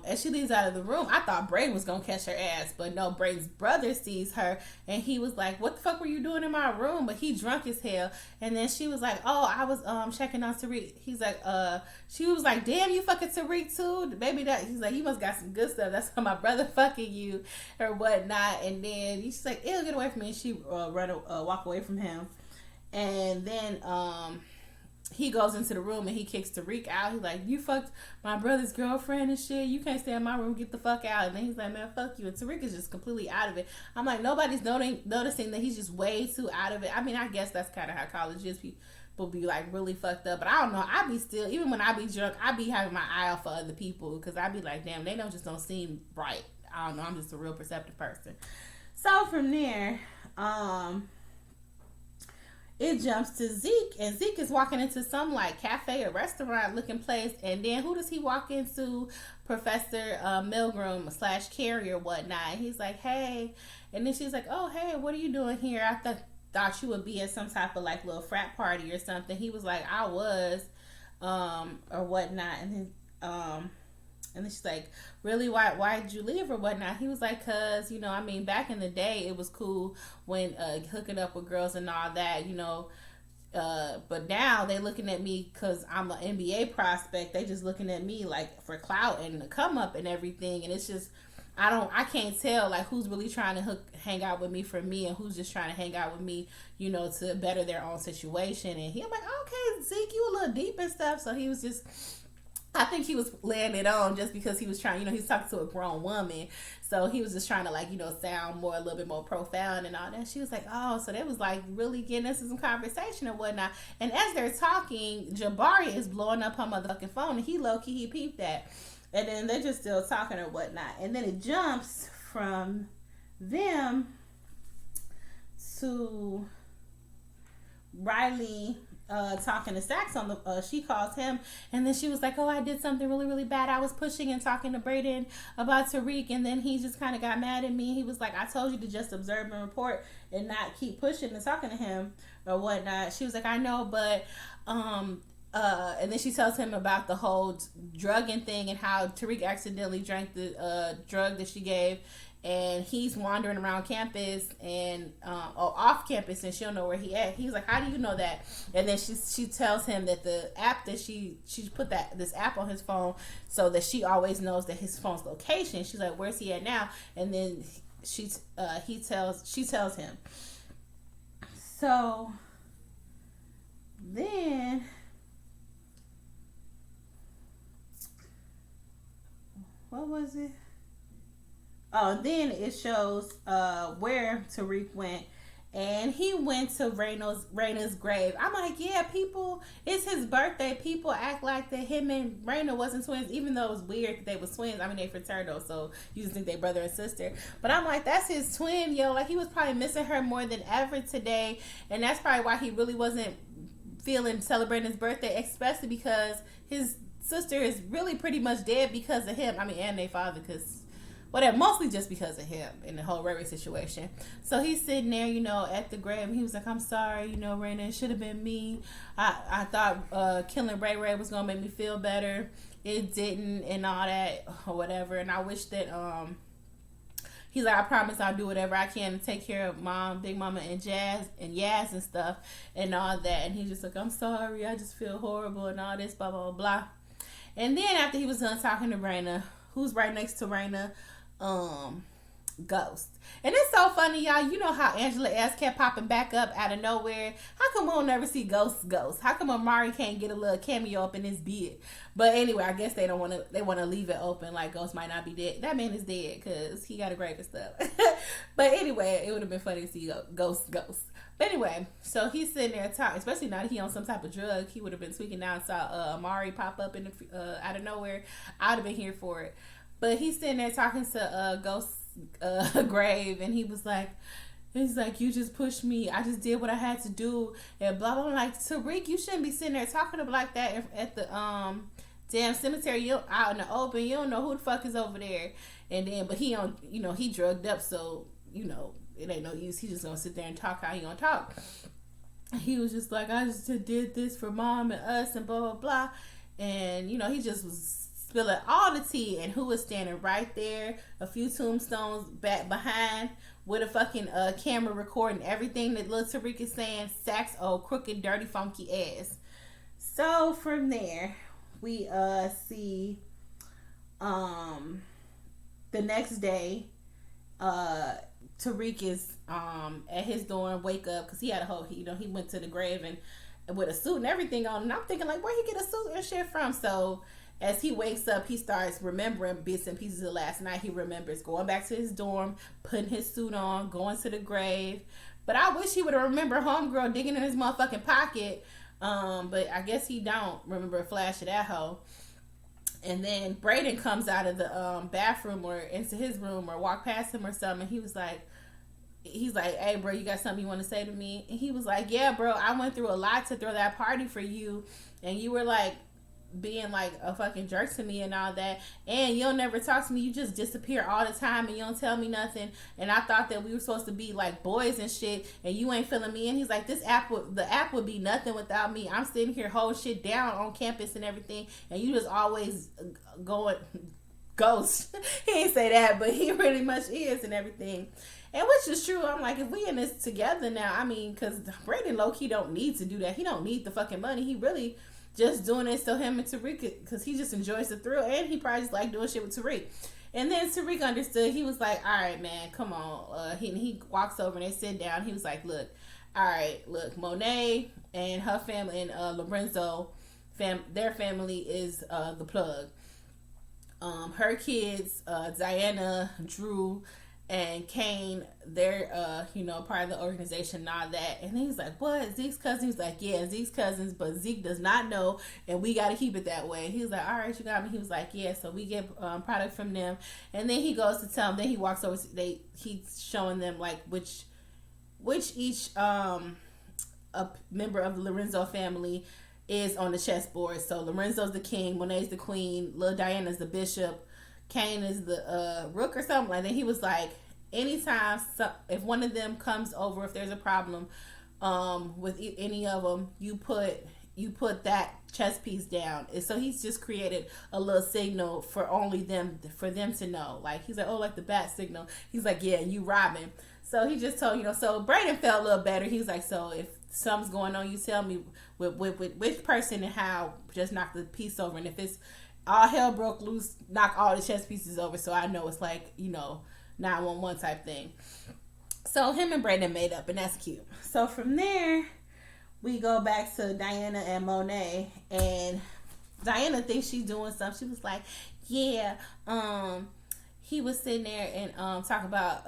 as she leaves out of the room, I thought Bray was gonna catch her ass, but no, Bray's brother sees her, and he was like, what the fuck were you doing in my room? But he drunk as hell. And then she was like, oh, I was checking on Tariq. He's like, she was like, damn, you fucking Tariq too? Maybe that, he's like, you must got some good stuff. That's why my brother fucking you or whatnot. And then she's like, ew, get away from me. And she walk away from him. And then he goes into the room and he kicks Tariq out. He's like, you fucked my brother's girlfriend and shit. You can't stay in my room. Get the fuck out. And then he's like, man, fuck you. And Tariq is just completely out of it. I'm like, nobody's noticing that he's just way too out of it. I mean, I guess that's kind of how college is. People be like really fucked up. But I don't know. I be still, even when I be drunk, I be having my eye out for other people. Because I be like, damn, they don't seem right. I don't know. I'm just a real perceptive person. So from there, it jumps to Zeke, and Zeke is walking into some like cafe or restaurant looking place, and then who does he walk into? Professor Milgram / Carrie or whatnot. And he's like, hey, and then she's like, oh, hey, what are you doing here? I thought you would be at some type of like little frat party or something. He was like, I was, or whatnot. And then And then she's like, really, why did you leave or whatnot? He was like, cause, you know, I mean, back in the day, it was cool when hooking up with girls and all that, you know. But now they looking at me because I'm an NBA prospect. They just looking at me like for clout and the come up and everything. And it's just, I can't tell like who's really trying to hang out with me for me and who's just trying to hang out with me, you know, to better their own situation. And he was like, okay, Zeke, you a little deep and stuff. So he was just, I think he was laying it on just because he was trying, you know, he's talking to a grown woman. So he was just trying to like, you know, sound more, a little bit more profound and all that. She was like, oh, so they was like really getting into some conversation and whatnot. And as they're talking, Jabari is blowing up her motherfucking phone and he low-key, he peeped that. And then they're just still talking or whatnot. And then it jumps from them to Riley talking to Sax on the she calls him, and then she was like, oh, I did something really, really bad. I was pushing and talking to Brayden about Tariq, and then he just kind of got mad at me. He was like, I told you to just observe and report and not keep pushing and talking to him or whatnot. She was like, I know, but and then she tells him about the whole drugging thing and how Tariq accidentally drank the drug that she gave, and he's wandering around campus and or off campus, and she don't know where he at. He's like, how do you know that? And then she tells him that the app that she put this app on his phone so that she always knows that his phone's location. She's like, where's he at now? And then she tells him. So then what was it? Oh, then it shows where Tariq went, and he went to Raina's grave. I'm like, yeah, people, it's his birthday. People act like that him and Raina wasn't twins, even though it was weird that they was twins. I mean, they fraternal, so you just think they brother and sister. But I'm like, that's his twin, yo. Like, he was probably missing her more than ever today, and that's probably why he really wasn't feeling celebrating his birthday, especially because his sister is really pretty much dead because of him. I mean, and their father, because whatever, mostly just because of him in the whole Ray situation. So he's sitting there, you know, at the grave, and he was like, I'm sorry, you know, Raina, it should have been me. I thought killing Ray was gonna make me feel better. It didn't, and all that or whatever. And I wish that he's like, I promise I'll do whatever I can to take care of Mom, Big Mama, and Jazz and Yaz and stuff and all that. And he's just like, I'm sorry, I just feel horrible and all this, blah blah blah. And then after he was done talking to Raina, who's right next to Raina? Ghost. And it's so funny, y'all. You know how Angela S kept popping back up out of nowhere. How come we'll never see Ghost? How come Amari can't get a little cameo up in his bed? But anyway, I guess they want to leave it open like Ghost might not be dead. That man is dead because he got a grave and stuff. But anyway, it would have been funny to see Ghost. But anyway, so he's sitting there talking, especially now that he on some type of drug. He would have been tweaking out, saw Amari pop up in the, out of nowhere. I would have been here for it. But he's sitting there talking to Ghost grave, and he was like, he's like, you just pushed me. I just did what I had to do, and blah blah. I'm like, Tariq, you shouldn't be sitting there talking about like that at the damn cemetery. You out in the open. You don't know who the fuck is over there. And then, but he on, you know, he drugged up, so you know it ain't no use. He just gonna sit there and talk how he gonna talk. He was just like, I just did this for Mom and us and blah blah blah, and you know he just was spilling all the tea. And who was standing right there, a few tombstones back behind, with a fucking camera recording everything that Lil Tariq is saying. Sax, old crooked, dirty, funky ass. So from there, we see the next day, Tariq is at his dorm, wake up, because he had a whole, you know, he went to the grave and with a suit and everything on, and I'm thinking like, where he get a suit and shit from? So as he wakes up, he starts remembering bits and pieces of last night. He remembers going back to his dorm, putting his suit on, going to the grave. But I wish he would have remembered homegirl digging in his motherfucking pocket. But I guess he don't remember a flash of that hoe. And then Brayden comes out of the bathroom or into his room or walk past him or something. And he's like, hey, bro, you got something you want to say to me? And he was like, yeah, bro, I went through a lot to throw that party for you. And you were like, being like a fucking jerk to me and all that, and you don't never talk to me. You just disappear all the time and you don't tell me nothing. And I thought that we were supposed to be like boys and shit, and you ain't feeling me. And he's like, the app would be nothing without me. I'm sitting here holding shit down on campus and everything, and you just always going ghost. He ain't say that, but he pretty much is and everything. And which is true. I'm like, if we in this together now, I mean, because Brandon low-key don't need to do that. He don't need the fucking money. He really just doing it so him and Tariq, because he just enjoys the thrill, and he probably just like doing shit with Tariq. And then Tariq understood. He was like, all right, man, come on. He walks over and they sit down. He was like, look, all right, look, Monet and her family and Lorenzo, their family is the plug. Her kids, Diana, Drew, and Kane, they're part of the organization and all that. And he's like, what? Zeke's cousins? He's like, yeah, Zeke's cousins, but Zeke does not know, and we got to keep it that way. He was like, all right, you got me. He was like, yeah, so we get product from them. And then he goes to tell them, then he walks over, he's showing them like which each a member of the Lorenzo family is on the chessboard. So Lorenzo's the king, Monet's the queen, Lil Diana's the bishop, Kane is the rook or something like that. He was like, anytime if one of them comes over, if there's a problem with any of them, you put that chess piece down. And so he's just created a little signal for them to know. Like, he's like, oh, like the bat signal. He's like, yeah, you robbing. So he just told, so Brayden felt a little better. He's like, so if something's going on, you tell me with which person and how, just knock the piece over. And if it's all hell broke loose, knock all the chess pieces over, so I know it's like, 911 type thing. So him and Brandon made up, and that's cute. So from there, we go back to Diana and Monet, and Diana thinks she's doing something. She was like, yeah, he was sitting there and talking about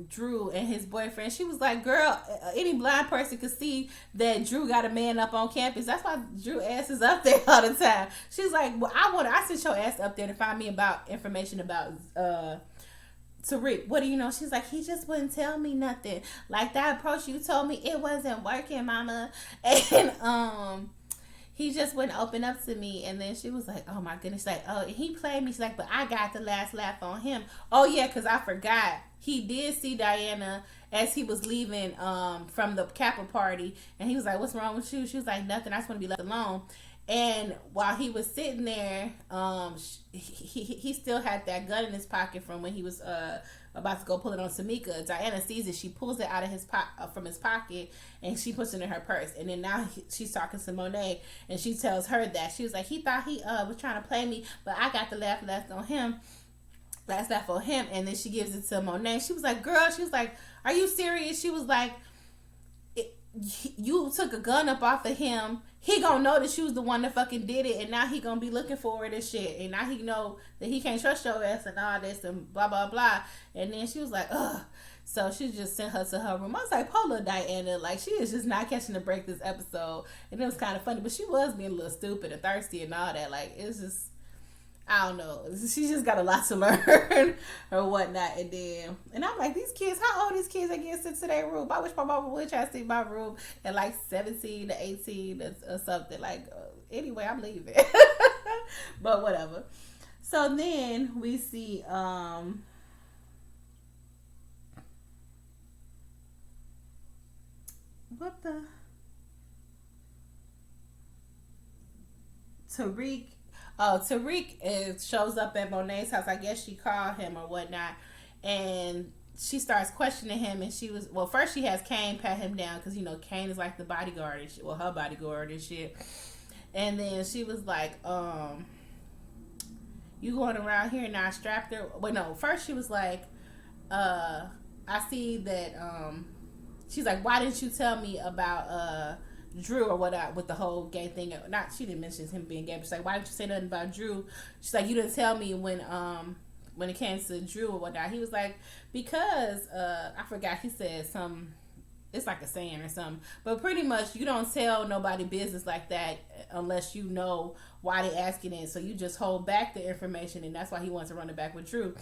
Drew and his boyfriend. She was like, girl, any blind person could see that Drew got a man up on campus. That's why Drew ass is up there all the time. She's like, well, I sent your ass up there to find me about information about Tariq. What do you know? She's like, he just wouldn't tell me nothing. Like, that approach you told me, it wasn't working, mama. And he just wouldn't open up to me. And then she was like, oh my goodness. Like, oh, he played me. She's like, but I got the last laugh on him. Oh yeah, because I forgot. He did see Diana as he was leaving from the Kappa party. And he was like, what's wrong with you? She was like, nothing. I just want to be left alone. And while he was sitting there, he still had that gun in his pocket from when he was about to go pull it on Tamika. Diana sees it. She pulls it out of from his pocket, and she puts it in her purse. And then now she's talking to Monet, and she tells her that. She was like, he thought he was trying to play me, but I got the laugh on him. That's that for him. And then she gives it to Monet. She was like, girl, she was like, are you serious? She was like, you took a gun up off of him. He gonna know that you was the one that fucking did it, and now he gonna be looking for it and shit. And now he know that he can't trust your ass and all this and blah blah blah. And then she was like, ugh. So she just sent her to her room. I was like, Paula Diana, like, she is just not catching the break this episode. And it was kind of funny, but she was being a little stupid and thirsty and all that. Like, it's just, I don't know. She just got a lot to learn or whatnot. And I'm like, these kids, how old these kids are getting sent to their room? I wish my mama would try to see my room at like 17 to 18 or something. Like, anyway, I'm leaving. But whatever. So then we see, what the? Tariq shows up at Monet's house. I guess she called him or whatnot, and she starts questioning him. And she was, well, first she has Kane pat him down because Kane is like the bodyguard and shit, well, her bodyguard and shit. And then she was like, you going around here not strapped her? Wait, no. First she was like, I see that. She's like, why didn't you tell me about Drew or what with the whole gay thing? Not, she didn't mention him being gay, but she's like, why didn't you say nothing about Drew? She's like, you didn't tell me when it came to Drew or whatnot. He was like, because I forgot, he said some, it's like a saying or something, but pretty much you don't tell nobody business like that unless you know why they asking it. So you just hold back the information, and that's why he wants to run it back with Drew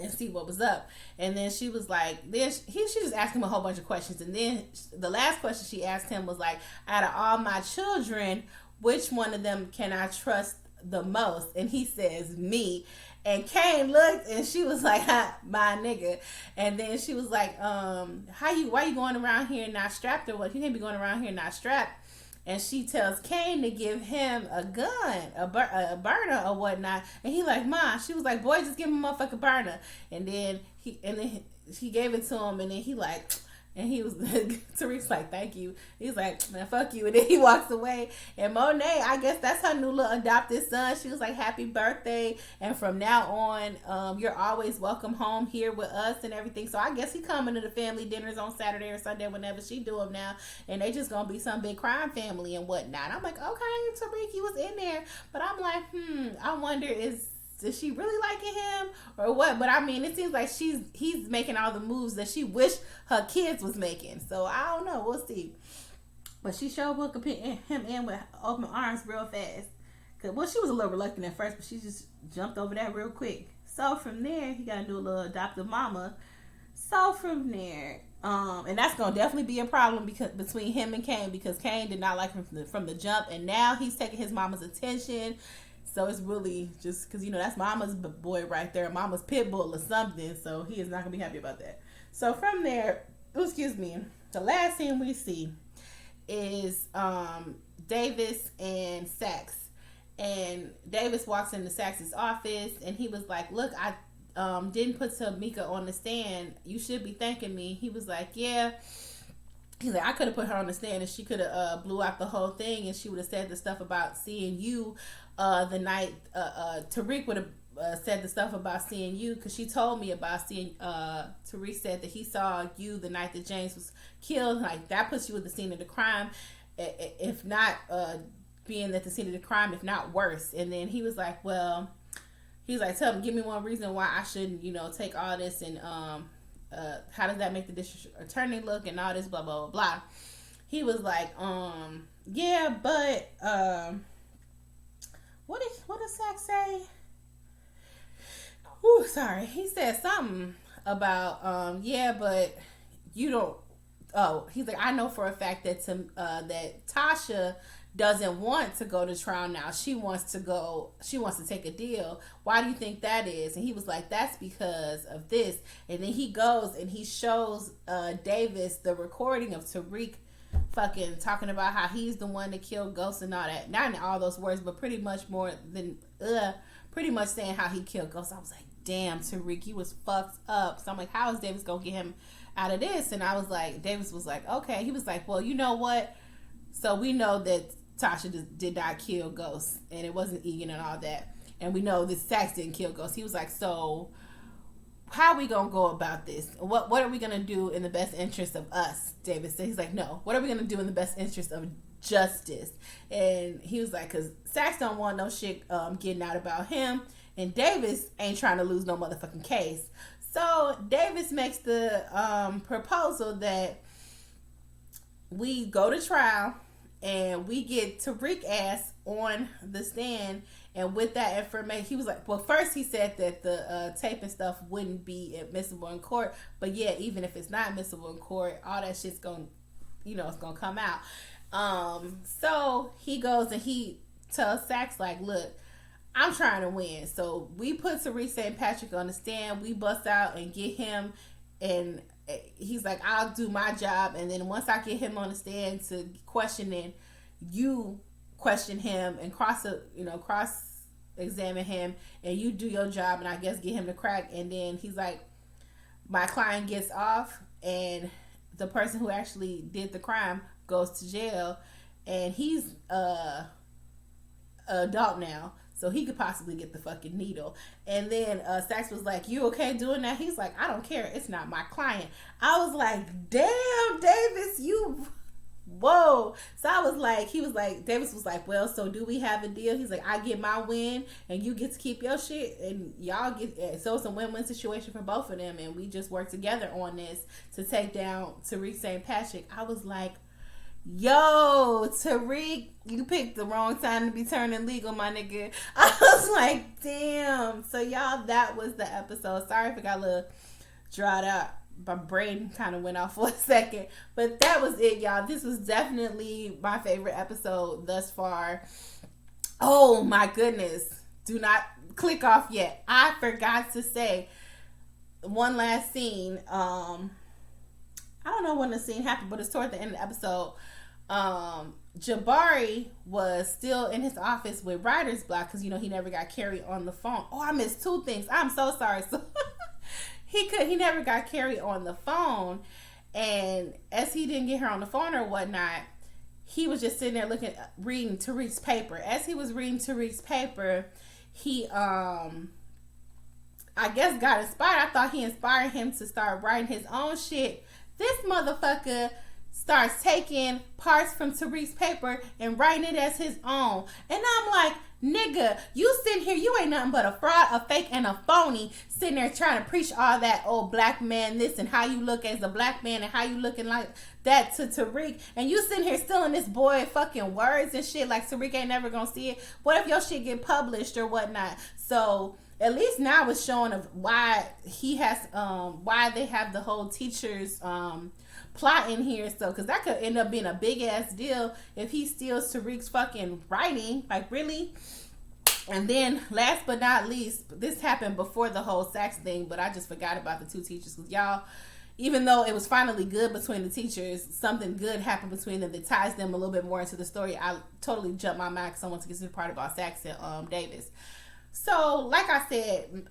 and see what was up. And then she was like, she just asked him a whole bunch of questions. And then the last question she asked him was like, out of all my children, which one of them can I trust the most? And he says, me. And Kane looked, and she was like, my nigga. And then she was like, why you going around here not strapped or what? You can't be going around here not strapped. and she tells Kane to give him a gun, a burner or whatnot, and he like, Ma, she was like, boy, just give him a motherfucking burner, and then he gave it to him, and then he like. And he was, Tariq's like, thank you. He's like, man, fuck you. And then he walks away. And Monet, I guess that's her new little adopted son. She was like, happy birthday. And from now on, you're always welcome home here with us and everything. So I guess he coming to the family dinners on Saturday or Sunday, whenever she do them now. And they just going to be some big crime family and whatnot. I'm like, okay, Tariq, he was in there. But I'm like, I wonder is she really liking him or what? But I mean, it seems like he's making all the moves that she wished her kids was making. So I don't know. We'll see. But she sure will compete him in with open arms real fast. Well, she was a little reluctant at first, but she just jumped over that real quick. So from there, he got to do a little adoptive mama. So from there, and that's gonna definitely be a problem because between him and Kane, because Kane did not like him from the jump, and now he's taking his mama's attention. So it's really just because, that's mama's boy right there, mama's pit bull or something. So he is not going to be happy about that. So from there, the last scene we see is Davis and Saxe. And Davis walks into Saxe's office and he was like, look, I didn't put Tamika on the stand. You should be thanking me. He was like, yeah. He's like, I could have put her on the stand and she could have blew out the whole thing and she would have said the stuff about seeing you the night Tariq would have said the stuff about seeing you, because she told me about seeing Tariq said that he saw you the night that James was killed. Like, that puts you at the scene of the crime, if not being at the scene of the crime, if not worse. And then he was like, well, tell me, give me one reason why I shouldn't, take all this, and how does that make the district attorney look, and all this blah blah blah blah. He was like, yeah, but what does Saxe say? Ooh, sorry. He said something about yeah, but you don't. Oh, he's like, I know for a fact that that Tasha doesn't want to go to trial now. She wants to take a deal. Why do you think that is? And he was like, that's because of this. And then he goes and he shows Davis the recording of Tariq fucking talking about how he's the one that killed Ghost and all that. Not in all those words, but pretty much saying how he killed Ghost. I was like, damn, Tariq, he was fucked up. So I'm like, how is Davis gonna get him out of this? And I was like, Davis was like, okay. He was like, well, you know what? So we know that Tasha did not kill Ghost, and it wasn't Egan and all that. And we know that Saxe didn't kill Ghost. He was like, so how are we going to go about this? What are we going to do in the best interest of us? David said. He's like, no, what are we going to do in the best interest of justice? And he was like, because Saxe don't want no shit getting out about him, and Davis ain't trying to lose no motherfucking case. So Davis makes the proposal that we go to trial and we get Tariq ass on the stand, and with that information, he was like, well, first he said that the tape and stuff wouldn't be admissible in court, but yeah, even if it's not admissible in court, all that shit's gonna, it's gonna come out. So he goes and he tells Saxe, like, look, I'm trying to win. So we put Tariq St. Patrick on the stand, we bust out and get him, and he's like, I'll do my job, and then once I get him on the stand to questioning, you question him and cross examine him, and you do your job, and I guess get him to crack. And then he's like, my client gets off, and the person who actually did the crime goes to jail, and he's an adult now, so he could possibly get the fucking needle. And then Saxe was like, you okay doing that? He's like, I don't care. It's not my client. I was like, damn, Davis, you... Whoa. So I was like, Davis was like, well, so do we have a deal? He's like, I get my win and you get to keep your shit, and y'all get, so it's a win-win situation for both of them, and we just work together on this to take down Tariq St. Patrick. I was like, yo, Tariq, you picked the wrong time to be turning legal, my nigga. I was like, damn. So y'all, that was the episode. Sorry if it got a little dried out. My brain kind of went off for a second, but that was it, y'all. This was definitely my favorite episode thus far. Oh my goodness, do not click off yet. I forgot to say one last scene. I don't know when the scene happened, but it's toward the end of the episode. Jabari was still in his office with writer's block because he never got Carrie on the phone. Oh, I missed two things. I'm so sorry. So he never got Carrie on the phone, and as he didn't get her on the phone or whatnot, he was just sitting there reading Tariq's paper. As he was reading Tariq's paper, he I guess got inspired. I thought he inspired him to start writing his own shit. This motherfucker starts taking parts from Tariq's paper and writing it as his own. And I'm like, nigga, you sitting here, you ain't nothing but a fraud, a fake, and a phony, sitting there trying to preach all that old black man this and how you look as a black man and how you looking like that to Tariq. And you sitting here stealing this boy fucking words and shit like Tariq ain't never gonna see it. What if your shit get published or whatnot? So at least now it's showing of why he has, why they have the whole teachers, plot in here. So because that could end up being a big ass deal if he steals Tariq's fucking writing, like really. And then last but not least, this happened before the whole Saks thing, but I just forgot about the two teachers because y'all, even though it was finally good between the teachers, something good happened between them that ties them a little bit more into the story. I totally jumped my mind because I want to get to the part about Saks and Davis. So, like I said,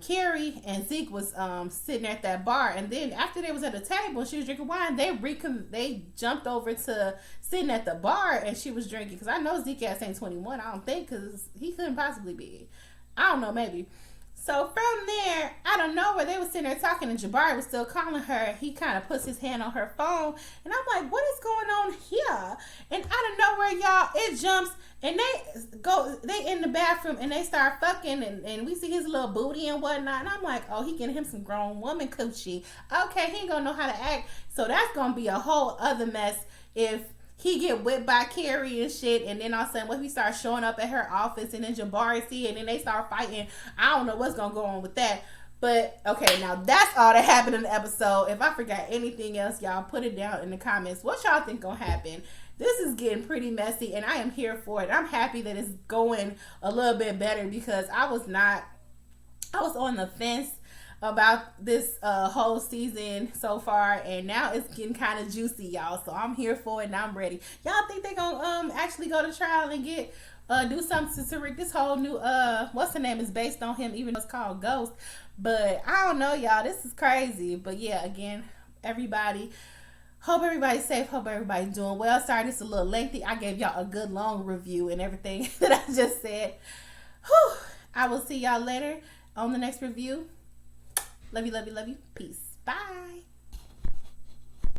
Carrie and Zeke was sitting at that bar, and then after they was at the table and she was drinking wine, they jumped over to sitting at the bar and she was drinking. Because I know Zeke ass ain't 21, I don't think, because he couldn't possibly be. I don't know, maybe. So from there, out of nowhere, they was sitting there talking, and Jabari was still calling her. He kind of puts his hand on her phone, and I'm like, what is going on here? And out of nowhere, y'all, it jumps, and they in the bathroom, and they start fucking, and we see his little booty and whatnot, and I'm like, oh, he getting him some grown woman coochie. Okay, he ain't gonna know how to act, so that's gonna be a whole other mess if he get whipped by Carrie and shit, and then all of a sudden, he starts showing up at her office, and then Jabari see it, and then they start fighting. I don't know what's gonna go on with that. But, okay, now that's all that happened in the episode. If I forgot anything else, y'all put it down in the comments. What y'all think gonna happen? This is getting pretty messy, and I am here for it. I'm happy that it's going a little bit better because I was on the fence about this whole season so far, and now it's getting kind of juicy, y'all. So I'm here for it and I'm ready. Y'all think they gonna actually go to trial and get do something to Tariq? This whole new what's the name is based on him, even though it's called Ghost. But I don't know, y'all. This is crazy. But yeah, again, hope everybody's safe. Hope everybody's doing well. Sorry, this is a little lengthy. I gave y'all a good long review and everything that I just said. Whew. I will see y'all later on the next review. Love you, love you, love you. Peace. Bye.